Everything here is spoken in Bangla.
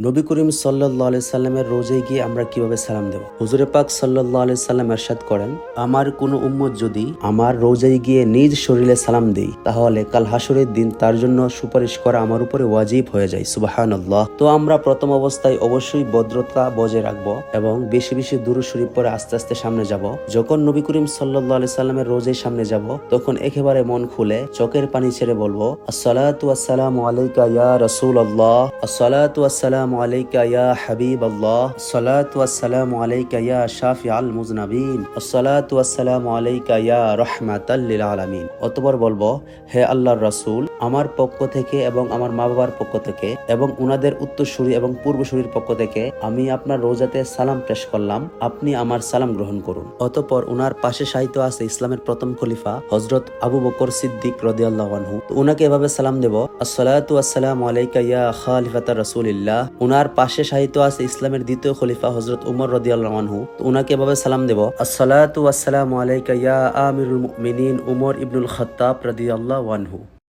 নবী করিম সাল্লাল্লাহু আলাইহি সাল্লামের রোজায় গিয়ে আমরা কিভাবে সালাম দেব? হুজুরে পাক সাল্লাল্লাহু আলাইহি সাল্লাম ইরশাদ করেন, আমার কোন উম্মত যদি আমার রোজায় গিয়ে নিজ শরীরে সালাম দেই, তাহলে কাল হাসরের দিন তার জন্য সুপারিশ করা আমার উপরে ওয়াজিব হয়ে যায়। সুবহানাল্লাহ। তো আমরা প্রথম অবস্থায় অবশ্যই ভদ্রতা বজায় রাখবো এবং বেশি বেশি দুরূদ শরীফ পড়ে আস্তে আস্তে সামনে যাব। যখন নবী করিম সাল্লাল্লাহু আলাইহি সাল্লামের রোজায় সামনে যাব, তখন একেবারে মন খুলে চোখের পানি ছেড়ে বলবো, আসসালাতু ওয়াসসালামু আলাইকা ইয়া রাসূলুল্লাহ, আসসালাতু ওয়াসসালামু আলাইকা ইয়া হাবিবাল্লাহ, আসসালাতু ওয়াসসালামু আলাইকা ইয়া শাফিআল মুযনাবিন, আসসালাতু ওয়াসসালামু আলাইকা ইয়া রাহমাতাল লিল আলামিন। অতঃপর বলবো, হে আল্লাহর রাসূল, আমার পক্ষ থেকে এবং আমার মা বাবার পক্ষ থেকে এবং উনাদের উত্তরসূরি এবং পূর্বসূরির পক্ষ থেকে আমি আপনার রোজাতে সালাম পেশ করলাম, আপনি আমার সালাম গ্রহণ করুন। অতঃপর উনার পাশে সাহিত্য আছে ইসলামের প্রথম খলিফা হযরত আবু বকর সিদ্দিক রাদিয়াল্লাহু আনহু। তো উনাকে এভাবে সালাম দেব, আসসালাতু ওয়াসসালামু আলাইকা ইয়া খালিফাতার রাসূলিল্লাহ। উনার পাশে সাহিত্য আছে ইসলামের দ্বিতীয় খলিফা হযরত উমর রাদিয়াল্লাহু আনহু। তো উনাকে এভাবে সালাম দেব, আসসালাতু ওয়াসসালামু আলাইকা ইয়া আমিরুল মুমিনিন উমর ইবনুল খাত্তাব রাদিয়াল্লাহু আনহু।